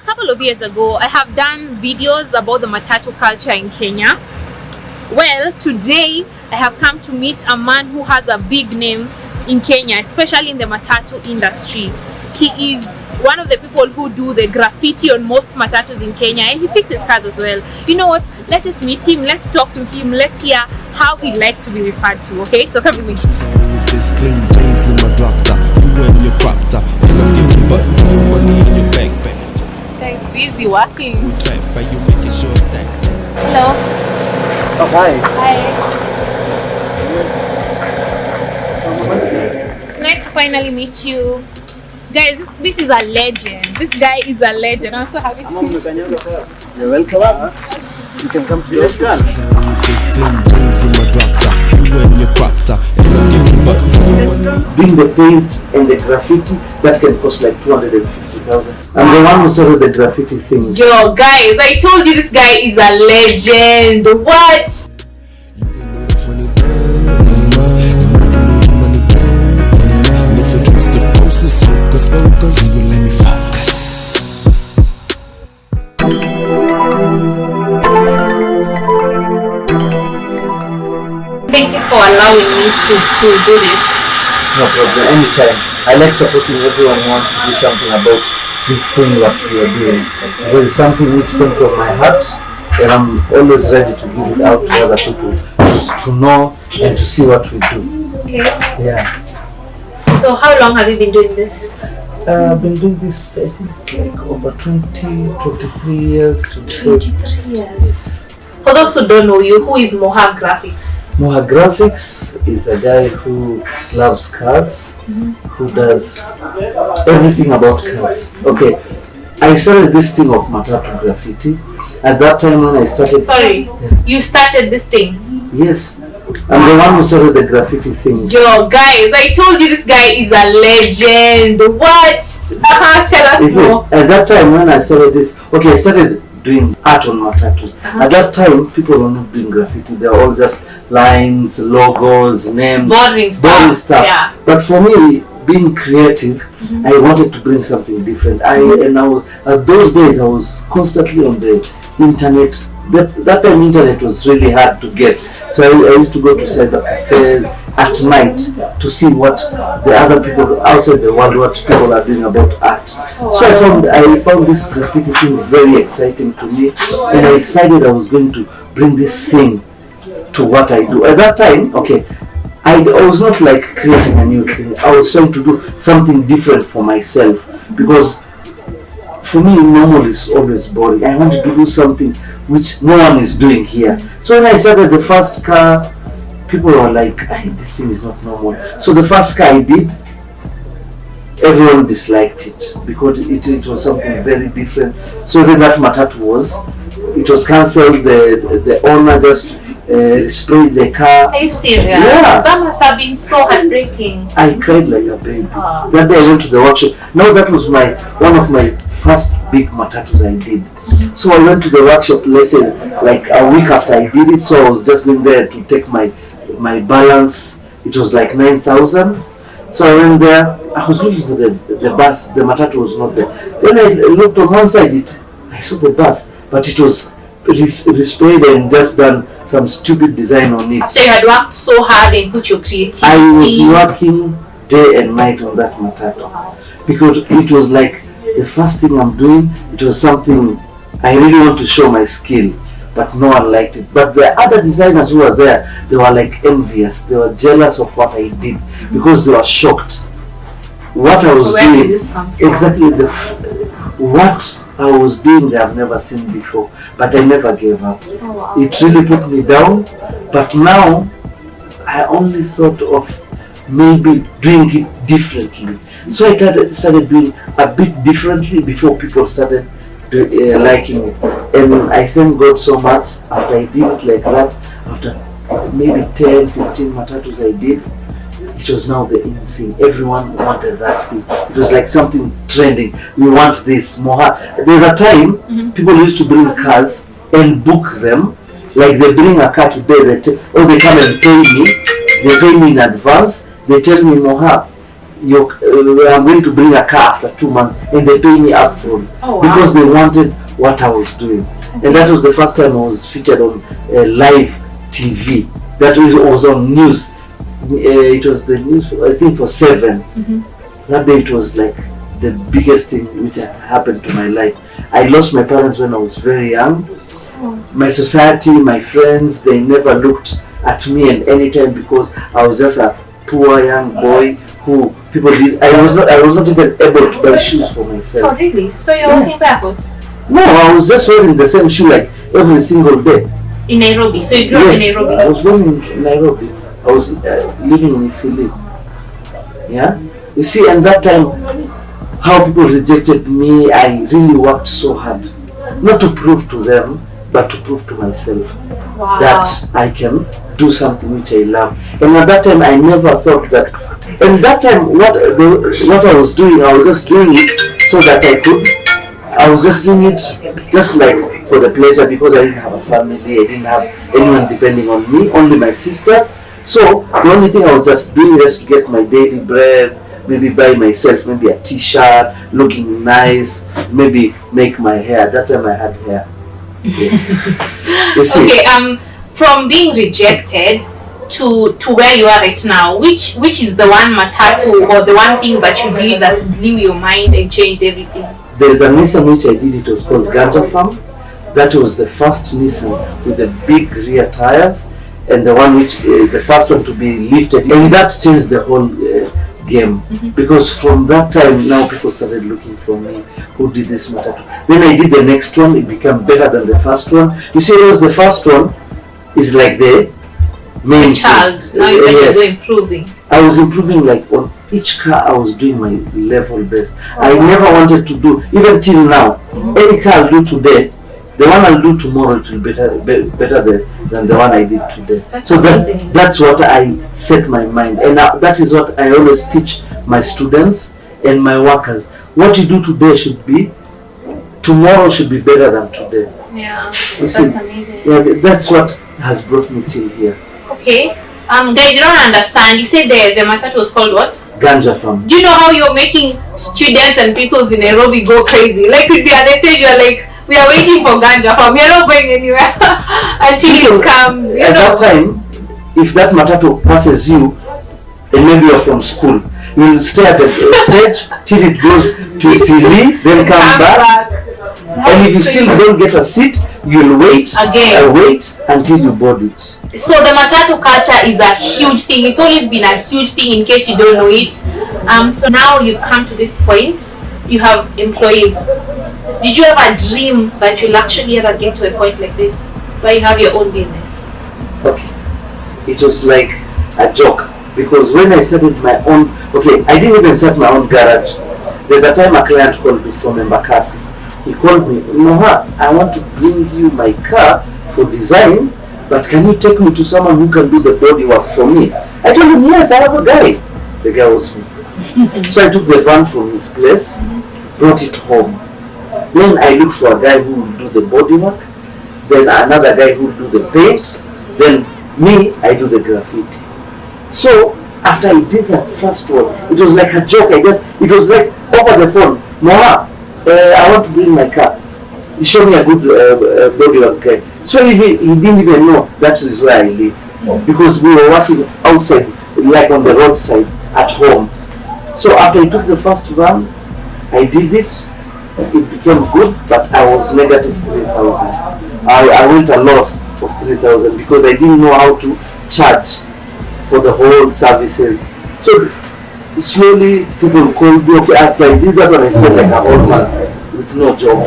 A couple of years ago, I have done videos about the matatu culture in Kenya. Well, today I have come to meet a man who has a big name in Kenya, especially in the matatu industry. He is one of the people who do the graffiti on most matatus in Kenya, and he fixes cars as well. You know what? Let's just meet him, let's talk to him, let's hear how he likes to be referred to, okay? So come with me. Guys, busy working. Hello. Oh, hi. Hi. It's nice to finally meet you. Guys, this is a legend. This guy is a legend. I'm so happy to meet you. You're welcome. You can come to the restaurant. Doing the paint and the graffiti, that can cost like 250,000. I'm the one who started the graffiti thing. Yo, guys, I told you this guy is a legend. What? Thank you for allowing me to do this. No problem, anytime. I like supporting everyone who wants to do something about this thing that we are doing. Because it's something which comes from my heart, and I'm always ready to give it out to other people to know and to see what we do. Okay. Yeah. So how long have you been doing this? I've been doing this, I think, like over 23 years. 23 years. For those who don't know you, who is MOHA Graphics? MOHA Graphics is a guy who loves cars, who does everything about cars. Okay, I started this thing of matatu graffiti. At that time when I started... Sorry, you started this thing? Yes, I'm the one who started the graffiti thing. Yo, guys, I told you this guy is a legend. What? Tell us more. At that time when I started this, okay, I started doing art on matatus. At that time, people were not doing graffiti. They were all just lines, logos, names, boring stuff. Yeah. But for me, being creative, I wanted to bring something different. At those days, I was constantly on the internet. That time, internet was really hard to get. So I used to go to cyber cafes at night to see what the other people outside the world, what people are doing about art. So I found this graffiti thing very exciting to me, and I decided I was going to bring this thing to what I do. At that time, okay, I was not like creating a new thing. I was trying to do something different for myself, because for me normal is always boring. I wanted to do something which no one is doing here. So when I started the first car, people were like, this thing is not normal. So the first car I did, everyone disliked it because it was something very different. So then that matatu was cancelled. The owner just sprayed the car. Are you serious? Yeah. That must have been so heartbreaking. I cried like a baby. That day I went to the workshop. Now that was one of my first big matatus I did. So I went to the workshop, let's say like a week after I did it. So I was just going there to take my balance. It was like 9,000. So I went there. I was looking for the bus. The matatu was not there. When I looked on one side, I saw the bus, but it was sprayed and just done some stupid design on it. After you had worked so hard and put your creativity. I was working day and night on that matatu because it was like the first thing I'm doing. It was something I really want to show my skill, but no one liked it. But the other designers who were there, they were like envious. They were jealous of what I did because they were shocked. What I was doing, did this come from? Exactly what I was doing, they have never seen before. But I never gave up. Oh, wow. It really put me down. But now I only thought of maybe doing it differently. So I started doing a bit differently before people started liking it. And I thank God so much after I did it like that, after maybe 10, 15 matatus I did, it was now the in thing. Everyone wanted that thing. It was like something trending. We want this. MOHA. There's a time people used to bring cars and book them. Like they bring a car today, they come and pay me. They pay me in advance. They tell me, MOHA, I'm going to bring a car after 2 months, and they pay me up front because they wanted what I was doing. And that was the first time I was featured on live TV. That was on news. It was the news, I think, for 7. That day it was like the biggest thing which had happened to my life. I lost my parents when I was very young. My society, my friends, they never looked at me at any time because I was just a poor young boy who people did. I was not even able to buy shoes for myself. Oh really? So you're walking barefoot? No, I was just wearing the same shoe like every single day. In Nairobi? So you grew up in Nairobi? I was living in Nairobi. I was living in Isili. Yeah? You see, and that time, how people rejected me, I really worked so hard. Not to prove to them, but to prove to myself that I can do something which I love. And at that time, I never thought that. And that time, what I was doing, I was just doing it so that I was just doing it just like for the pleasure, because I didn't have a family, I didn't have anyone depending on me, only my sister. So the only thing I was just doing was to get my daily bread, maybe buy myself maybe a t-shirt, looking nice, maybe make my hair. That time I had hair. Yes. You see? Okay, from being rejected to where you are right now, which is the one matatu or the one thing that you did that blew your mind and changed everything? There is a Nissan which I did, it was called Ganja Farm. That was the first Nissan with the big rear tires, and the one which the first one to be lifted, and that changed the whole game. Because from that time now people started looking for me, who did this matatu. Then I did the next one, it became better than the first one. You see, it was the first one is like the main child. Now you're improving. I was improving, like on each car I was doing my level best. I never wanted to do, even till now, any car I'll do today, the one I'll do tomorrow it will be better than the one I did today. So that's what I set my mind, and that is what I always teach my students and my workers. What you do today tomorrow should be better than today. Yeah, that's amazing. Yeah, that's what has brought me till here. Okay. Guys, you don't understand. You said the matatu was called what? Ganja Farm. Do you know how you're making students and people in Nairobi go crazy? Like, could be at the stage you're like, we are waiting for Ganja Farm. You're not going anywhere until it comes. At that time, if that matatu passes you, and maybe you're from school, you'll stay at the stage till it goes to Sili, then come back. And if you still don't get a seat, you'll wait again. Wait until you board it. So the matatu culture is a huge thing. It's always been a huge thing, in case you don't know it. So now you've come to this point. You have employees. Did you have a dream that you'll actually ever get to a point like this, where you have your own business? Okay. It was like a joke, because when I started my own, I didn't even start my own garage. There's a time a client called me from Embakasi. He called me, Moha, I want to bring you my car for design, but can you take me to someone who can do the body work for me? I told him, yes, I have a guy. The guy was me. So I took the van from his place, brought it home. Then I looked for a guy who would do the body work, then another guy who would do the paint, then me, I do the graffiti. So after I did that first one, it was like a joke. It was like over the phone, Moha, I want to bring my car. He showed me a good body work guy. So he didn't even know that is where I live, because we were working outside, like on the roadside at home. So after I took the first van, I did it. It became good, but I was negative 3,000. I went a loss of 3,000 because I didn't know how to charge for the whole services. So slowly people called me. Okay, after I did that one, I stayed like a old man with no job.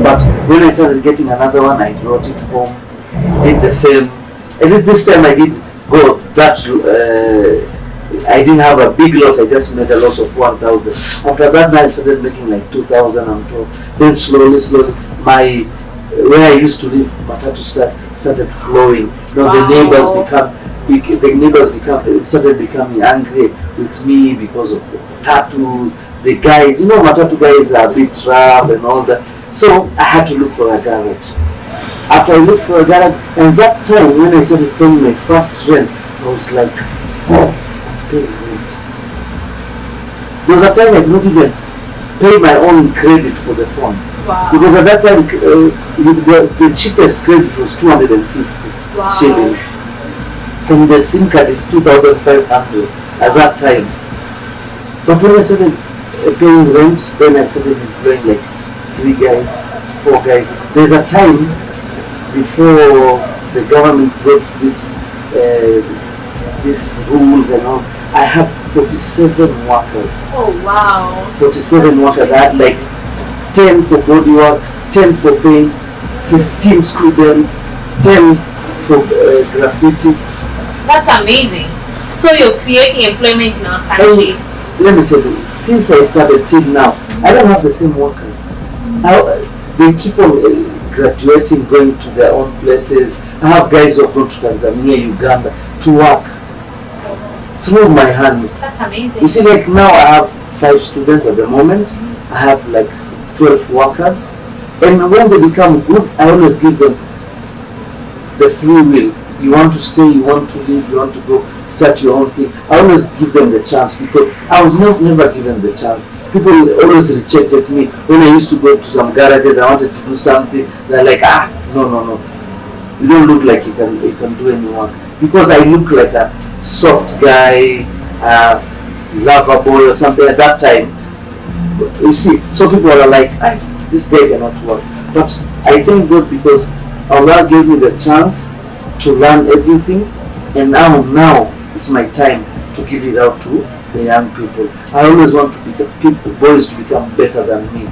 But when I started getting another one, I brought it home, did the same. And this time I did go that. I didn't have a big loss. I just made a loss of 1,000. After that, I started making like 2,000 and 2,000. Then slowly, where I used to live, matatu started flowing. The neighbors started becoming angry with me because of the tattoos. The guys, matatu guys are a bit rough and all that. So I had to look for a garage. After I looked for a garage, and that time when I started paying my first rent, I was like, oh, I'm paying rent. There was a time I could not even pay my own credit for the phone. Wow. Because at that time, the cheapest credit was 250 shillings. And the SIM card is 2,500 at that time. But when I started paying rent, then I started employing like 3 guys, 4 guys. There's a time before the government brought these rules and all, I had 47 workers. Oh wow. 47 workers. I had like 10 for bodywork, 10 for paint, 15 students, 10 for graffiti. That's amazing. So you're creating employment in our country. And let me tell you, since I started till now, I don't have the same workers. They keep on graduating, going to their own places. I have guys who have gone to Tanzania, Uganda to work through my hands. That's amazing. You see, like now I have 5 students at the moment. I have like 12 workers. And when they become good, I always give them the free will. You want to stay, you want to leave, you want to go start your own thing. I always give them the chance because I was never given the chance. People always rejected me. When I used to go to some garages, I wanted to do something. They're like, no. You don't look like you can do any work. Because I look like a soft guy, lover boy or something at that time. You see, so people are like, this guy cannot work. But I thank God because Allah gave me the chance to learn everything, and now it's my time to give it out to the young people. I always want to boys to become better than me,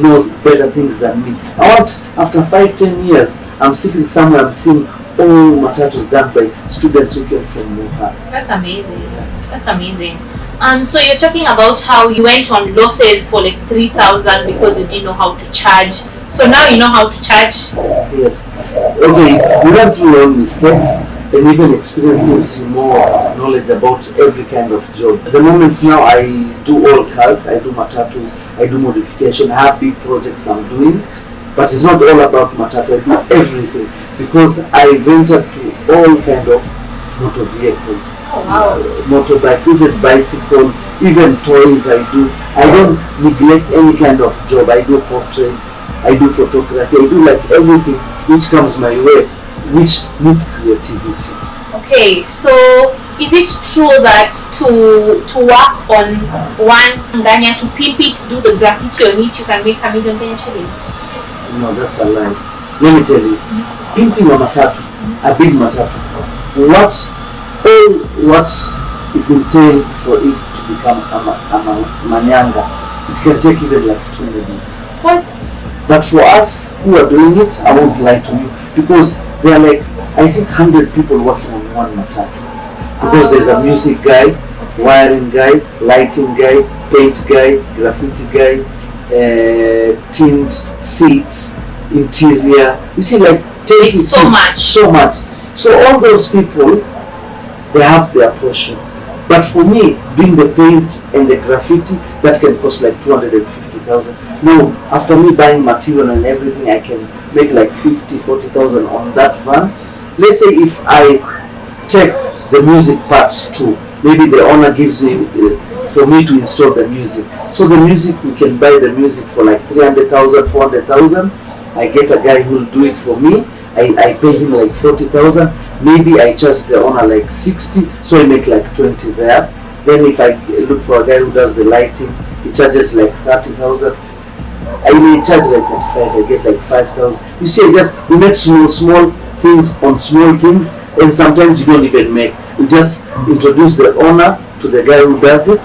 know better things than me. I want, after 5-10 years, I'm sitting somewhere, I'm seeing all matatus done by students who came from MOHA. That's amazing. That's amazing. So you're talking about how you went on losses for like 3,000 because you didn't know how to charge. So now you know how to charge? Yes. Okay, we went through all mistakes, and even experience gives you more knowledge about every kind of job. At the moment now I do all cars, I do matatus, I do modification, I have big projects I'm doing, but it's not all about matatu, I do everything because I venture to all kind of motor vehicles. Oh, wow. Motorbikes, even bicycles, even toys I do. I don't neglect any kind of job. I do portraits, I do photography, I do like everything which comes my way, which needs creativity. Okay, so is it true that to work on one Nganya, to pimp it, do the graffiti on it, you can make 1 million Kenyan shillings? No, that's a lie. Let me tell you, pimping a matatu, a big matatu, what is entailed for it to become a manyanga, it can take even like 2 million. What? But for us who are doing it, I won't lie to you, because there are like, I think 100 people working on one matatu. Because there's a music guy, wiring guy, lighting guy, paint guy, graffiti guy, tint, seats, interior. You see, like, it's so much. So much. So all those people, they have their portion. But for me, doing the paint and the graffiti, that can cost like 250,000. No, after me buying material and everything, I can make like 40,000 on that van. Let's say if I take the music part too, maybe the owner gives me for me to install the music. So the music, we can buy the music for like 300,000, 400,000. I get a guy who will do it for me. I pay him like 40,000. Maybe I charge the owner like 60, so I make like 20 there. Then if I look for a guy who does the lighting, he charges like 30,000. I may charge like 35, I get like 5,000. You see, we make small things on small things, and sometimes you don't even make. You just introduce the owner to the guy who does it,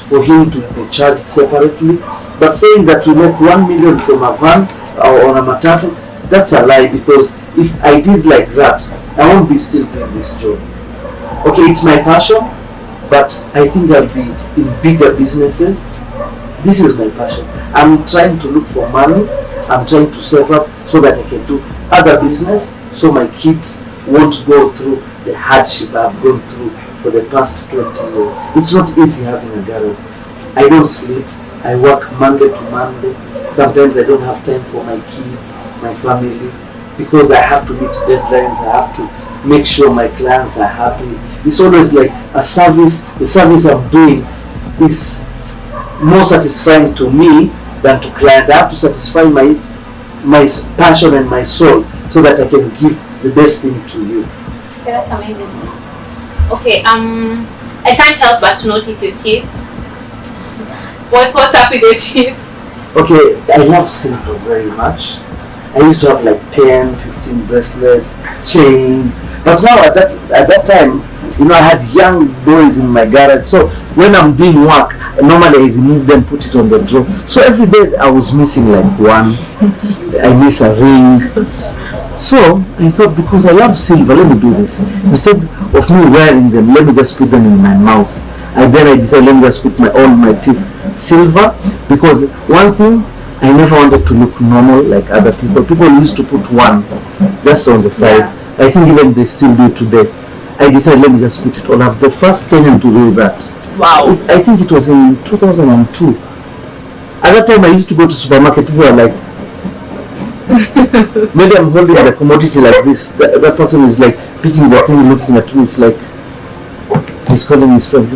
for him to be charged separately. But saying that we make 1 million from a van or on a matatu, that's a lie, because if I did like that, I won't be still doing this job. Okay, it's my passion, but I think I'll be in bigger businesses. This is my passion. I'm trying to look for money. I'm trying to save up so that I can do other business, so my kids won't go through the hardship I've gone through for the past 20 years. It's not easy having a garage. I don't sleep. I work Monday to Monday. Sometimes I don't have time for my kids, my family, because I have to meet deadlines. I have to make sure my clients are happy. It's always like a service. The service I'm doing is more satisfying to me than to client. I have to satisfy my passion and my soul so that I can give the best thing to you. Okay, that's amazing. Okay, I can't help but to notice your teeth. What's up with your teeth? Okay, I love silver very much. I used to have like 10, 15 bracelets, chain. But now at that time, you know, I had young boys in my garage. So when I'm doing work, normally I remove them, put it on the drawer. So every day I was missing like one. I miss a ring. So I thought, because I love silver, let me do this. Instead of me wearing them, let me just put them in my mouth. And then I decided, let me just put all my teeth silver, because one thing, I never wanted to look normal like other people. People used to put one just on the side. Yeah. I think even they still do today. I decided, let me just put it all up. The first Kenyan to do that. Wow. I think it was in 2002. At that time I used to go to supermarket, people were like, maybe I'm holding the commodity like this. That person is like picking the thing, looking at me. It's like he's calling his friend.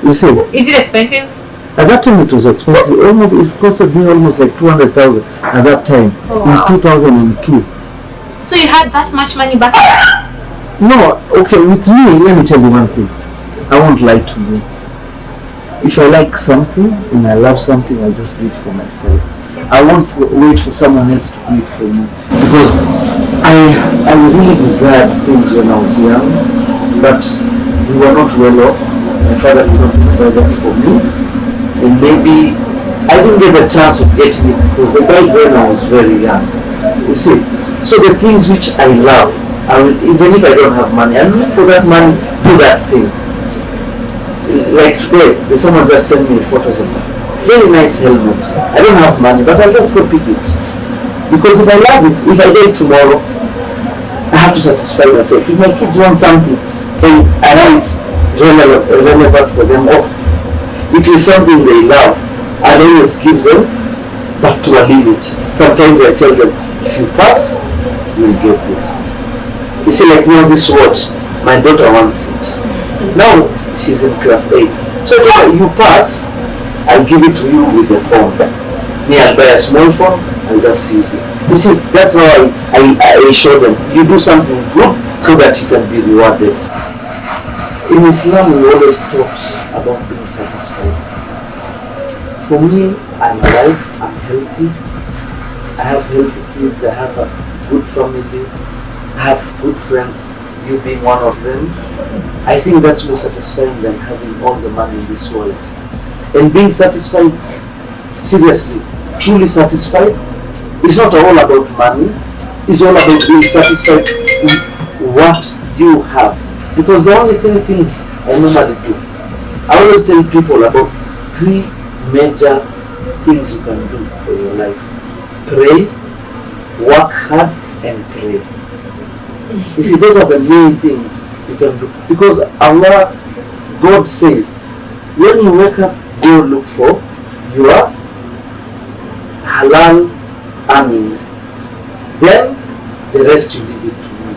You see? Is it expensive? At that time it was expensive. Almost, it costed me almost like 200,000 at that time. Oh, wow. In 2002. So you had that much money back then? No, okay, with me, let me tell you one thing. I won't lie to you. If I like something and I love something, I'll just do it for myself. I won't wait for someone else to do it for me. Because I really desired things when I was young, but we were not well off. My father did not provide them for me. And maybe I didn't get the chance of getting it because back then I was very young. You see? So the things which I love, I will, even if I don't have money, I'll look for that money, do that thing. Like today, someone just sent me photos of a very nice helmet. I don't have money, but I'll just go pick it. Because if I love it, if I get it tomorrow, I have to satisfy myself. If my kids want something, and I know it's relevant for them, or it is something they love, I'll always give them, but to a limit. Sometimes I tell them, if you pass, you'll get this. You see, like now this watch, my daughter wants it. Now she's in class 8. So if you pass, I'll give it to you with the phone. Me, I'll buy a small phone, I'll just use it. You see, that's how I show them. You do something good so that you can be rewarded. In Islam, we always talk about being satisfied. For me, I'm alive, I'm healthy, I have healthy kids, I have a good family, I have good friends, you being one of them. I think that's more satisfying than having all the money in this world. And being satisfied, seriously, truly satisfied, it's not all about money, it's all about being satisfied with what you have. Because the only three things I normally do, I always tell people about 3 major things you can do for your life. Pray, work hard, and pray. You see, those are the main things you can do. Because Allah, God says, when you wake up, go look for your halal earning. Then the rest you leave it to me.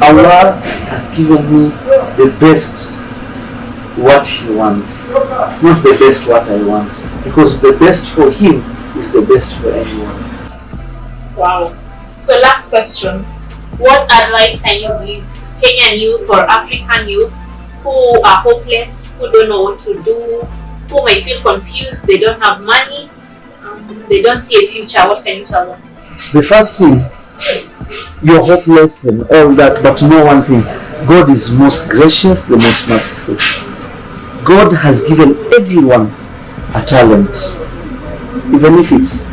Allah has given me the best what He wants, not the best what I want. Because the best for Him is the best for anyone. Wow. So last question. What advice can you give Kenyan youth or African youth who are hopeless, who don't know what to do, who might feel confused, they don't have money, they don't see a future? What can you tell them? The first thing, you're hopeless and all that, but know one thing, God is most gracious, the most merciful. God has given everyone a talent, even if it's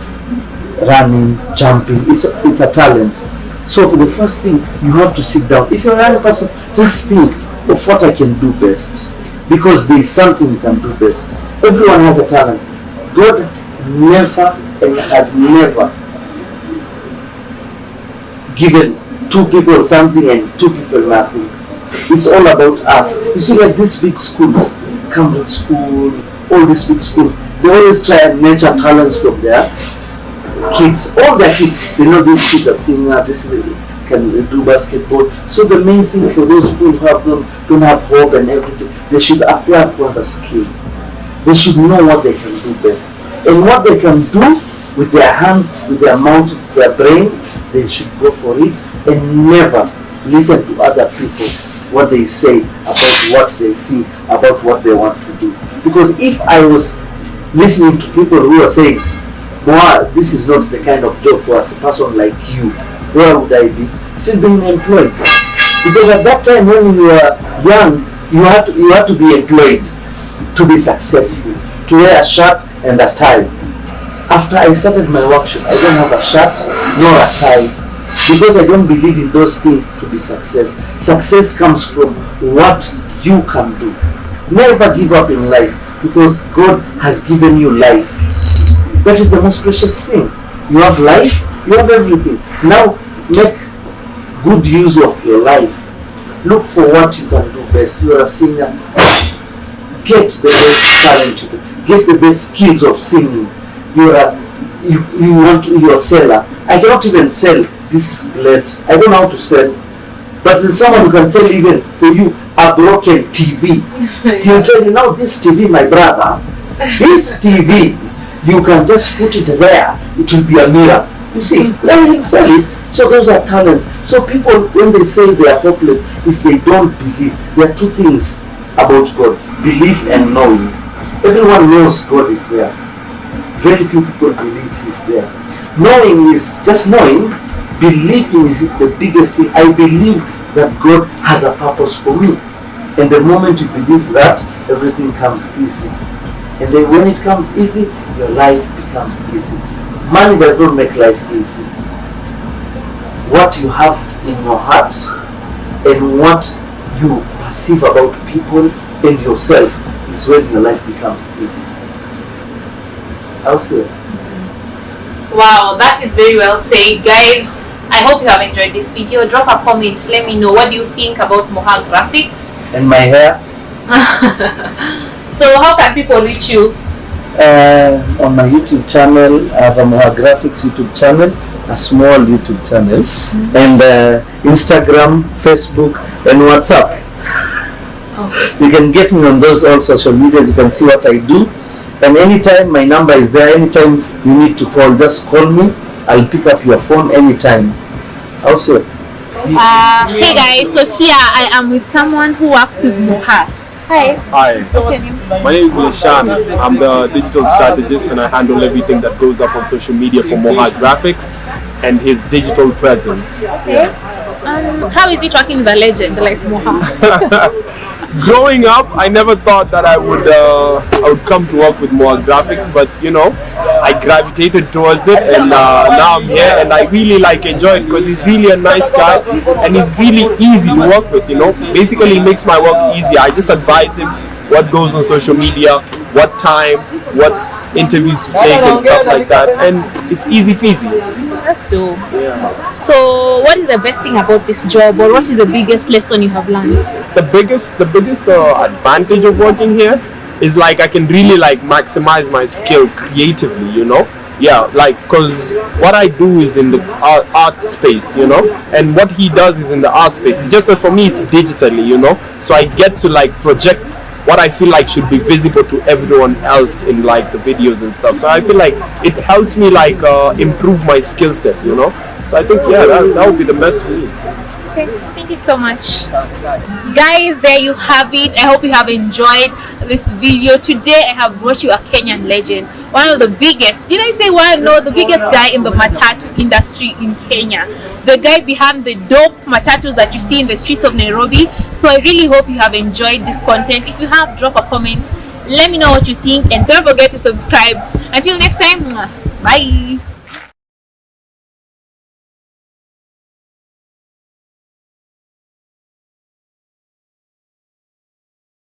running, jumping, it's a talent. So for the first thing, you have to sit down. If you're a young person, just think of what I can do best, because there is something you can do best. Everyone has a talent. God never and has never given 2 people something and 2 people nothing. It's all about us. You see, like these big schools, Cambridge School, all these big schools, they always try and nurture talents from their kids. All their kids, they know these kids are singers, this can do basketball. So the main thing for those people who don't have hope and everything, they should apply for a skill. They should know what they can do best. And what they can do with their hands, with their mouth, with their brain, they should go for it and never listen to other people, what they say about what they feel, about what they want to do. Because if I was listening to people who are saying, "Wow, this is not the kind of job for a person like you," where would I be? Still being employed. Because at that time when you were young, you had to be employed to be successful, to wear a shirt and a tie. After I started my workshop, I don't have a shirt nor a tie, because I don't believe in those things to be success. Success comes from what you can do. Never give up in life, because God has given you life. That is the most precious thing. You have life, you have everything. Now make good use of your life. Look for what you can do best. You are a singer. Get the best talent, get the best skills of singing. You are a seller. I cannot even sell this less. I don't know how to sell. But there's someone who can sell even for you a broken TV. He'll tell you, now this TV, my brother, this TV, you can just put it there. It will be a mirror. You see, let him sell it. So those are talents. So people, when they say they are hopeless, is they don't believe. There are two things about God: belief and knowing. Everyone knows God is there. Very few people believe He's there. Knowing is just knowing. Believing is the biggest thing. I believe that God has a purpose for me. And the moment you believe that, everything comes easy. And then when it comes easy, your life becomes easy. Money does not make life easy. What you have in your heart and what you perceive about people and yourself is when your life becomes easy. I'll say. Wow, that is very well said, guys. I hope you have enjoyed this video. Drop a comment. Let me know, what do you think about MOHA Graphics? And my hair? So how can people reach you? On my YouTube channel, I have a MOHA Graphics YouTube channel, a small YouTube channel, and Instagram, Facebook, and WhatsApp. Okay. You can get me on those all social media. You can see what I do. And anytime, my number is there. Anytime you need to call, just call me. I'll pick up your phone anytime. Also. Hey guys, so here I am with someone who works with MOHA. Hi. Hi. What's your name? My name is Nishan. I'm the digital strategist and I handle everything that goes up on social media for MOHA Graphics and his digital presence. Okay. How is it working with a legend like MOHA? Growing up, I never thought that I would come to work with MOHA Graphics, but you know, I gravitated towards it, and now I'm here, and I really enjoy it because he's really a nice guy, and he's really easy to work with. You know, basically, he makes my work easier. I just advise him what goes on social media, what time, what interviews to take, and stuff like that, and it's easy peasy. That's dope. Yeah. So, what is the best thing about this job, or what is the biggest lesson you have learned? The biggest advantage of working here is I can really maximize my skill creatively, you know. Yeah, cause what I do is in the art space, you know, and what he does is in the art space. It's just that for me it's digitally, you know, so I get to project what I feel should be visible to everyone else in the videos and stuff. So I feel it helps me improve my skill set, you know. So I think that would be the best for me. Okay, thank you so much. Guys, there you have it. I hope you have enjoyed this video. Today I have brought you a Kenyan legend, one of the biggest, did I say one? No, the biggest guy in the matatu industry in Kenya, the guy behind the dope matatus that you see in the streets of Nairobi. So I really hope you have enjoyed this content. If you have, drop a comment, let me know what you think, and don't forget to subscribe. Until next time, bye.